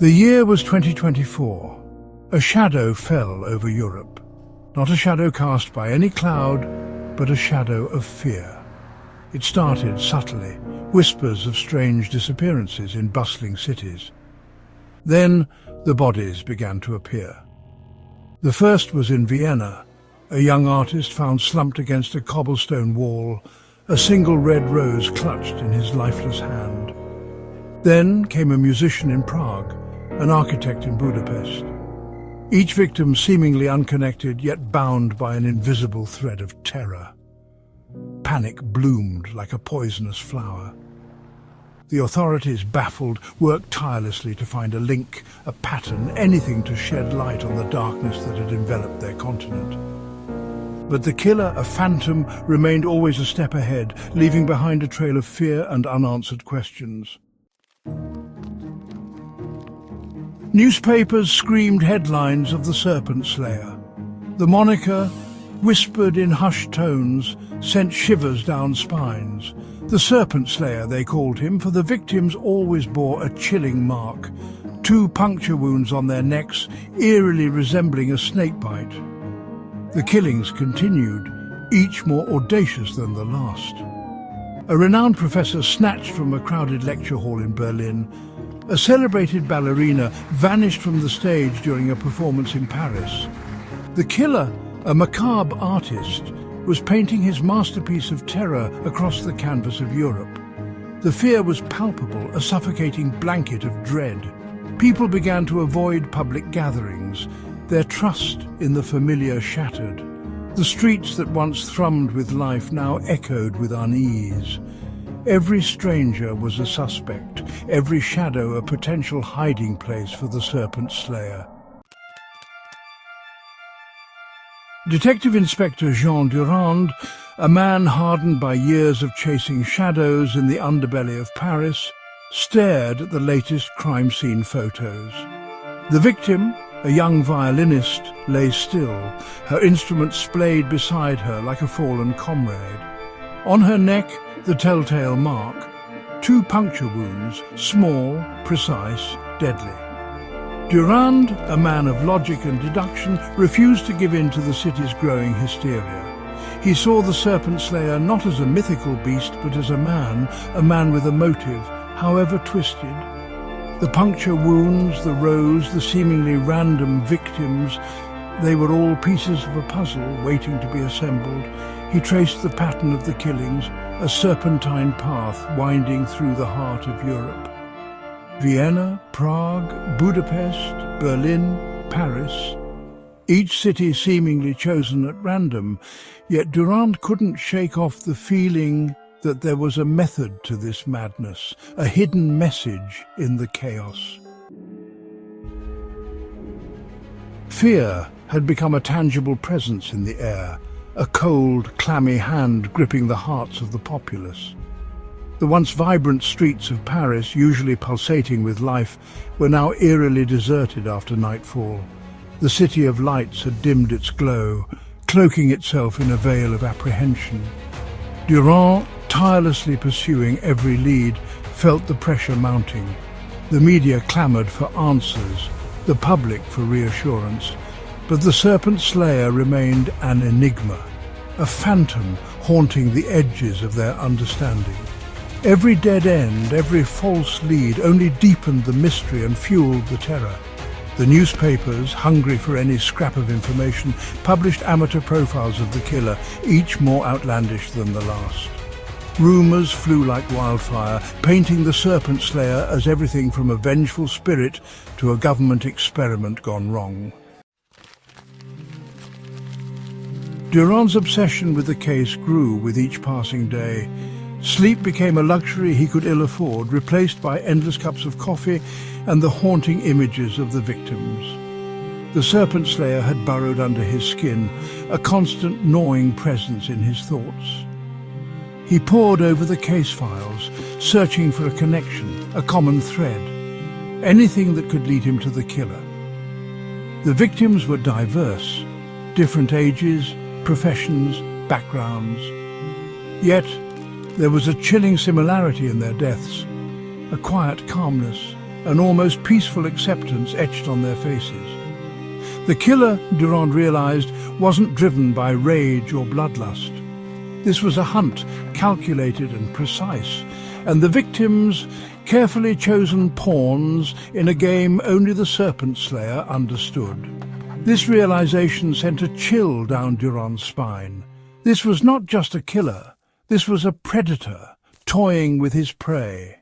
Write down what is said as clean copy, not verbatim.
The year was 2024. A shadow fell over Europe. Not a shadow cast by any cloud, but a shadow of fear. It started subtly, whispers of strange disappearances in bustling cities. Then the bodies began to appear. The first was in Vienna, a young artist found slumped against a cobblestone wall, a single red rose clutched in his lifeless hand. Then came a musician in Prague, an architect in Budapest. Each victim seemingly unconnected, yet bound by an invisible thread of terror. Panic bloomed like a poisonous flower. The authorities, baffled, worked tirelessly to find a link, a pattern, anything to shed light on the darkness that had enveloped their continent. But the killer, a phantom, remained always a step ahead, leaving behind a trail of fear and unanswered questions. Newspapers screamed headlines of the Serpent Slayer. The moniker, whispered in hushed tones, sent shivers down spines. The Serpent Slayer, they called him, for the victims always bore a chilling mark, 2 puncture wounds on their necks, eerily resembling a snakebite. The killings continued, each more audacious than the last. A renowned professor snatched from a crowded lecture hall in Berlin. A celebrated ballerina vanished from the stage during a performance in Paris. The killer, a macabre artist, was painting his masterpiece of terror across the canvas of Europe. The fear was palpable, a suffocating blanket of dread. People began to avoid public gatherings, their trust in the familiar shattered. The streets that once thrummed with life now echoed with unease. Every stranger was a suspect, every shadow a potential hiding place for the Serpent Slayer. Detective Inspector Jean Durand, a man hardened by years of chasing shadows in the underbelly of Paris, stared at the latest crime scene photos. The victim, a young violinist, lay still, her instrument splayed beside her like a fallen comrade. On her neck, the telltale mark, 2 puncture wounds, small, precise, deadly. Durand, a man of logic and deduction, refused to give in to the city's growing hysteria. He saw the Serpent Slayer not as a mythical beast, but as a man with a motive, however twisted. The puncture wounds, the rose, the seemingly random victims, they were all pieces of a puzzle waiting to be assembled. He traced the pattern of the killings, a serpentine path winding through the heart of Europe. Vienna, Prague, Budapest, Berlin, Paris. Each city seemingly chosen at random, yet Durand couldn't shake off the feeling that there was a method to this madness, a hidden message in the chaos. Fear had become a tangible presence in the air, a cold, clammy hand gripping the hearts of the populace. The once vibrant streets of Paris, usually pulsating with life, were now eerily deserted after nightfall. The city of lights had dimmed its glow, cloaking itself in a veil of apprehension. Durand, tirelessly pursuing every lead, felt the pressure mounting. The media clamoured for answers, the public for reassurance. But the Serpent Slayer remained an enigma, a phantom haunting the edges of their understanding. Every dead end, every false lead only deepened the mystery and fueled the terror. The newspapers, hungry for any scrap of information, published amateur profiles of the killer, each more outlandish than the last. Rumours flew like wildfire, painting the Serpent Slayer as everything from a vengeful spirit to a government experiment gone wrong. Durand's obsession with the case grew with each passing day. Sleep became a luxury he could ill afford, replaced by endless cups of coffee and the haunting images of the victims. The Serpent Slayer had burrowed under his skin, a constant gnawing presence in his thoughts. He pored over the case files, searching for a connection, a common thread, anything that could lead him to the killer. The victims were diverse, different ages, professions, backgrounds. Yet, there was a chilling similarity in their deaths, a quiet calmness, an almost peaceful acceptance etched on their faces. The killer, Durand realized, wasn't driven by rage or bloodlust. This was a hunt, calculated and precise, and the victims, carefully chosen pawns in a game only the Serpent Slayer understood. This realization sent a chill down Durand's spine. This was not just a killer, this was a predator, toying with his prey.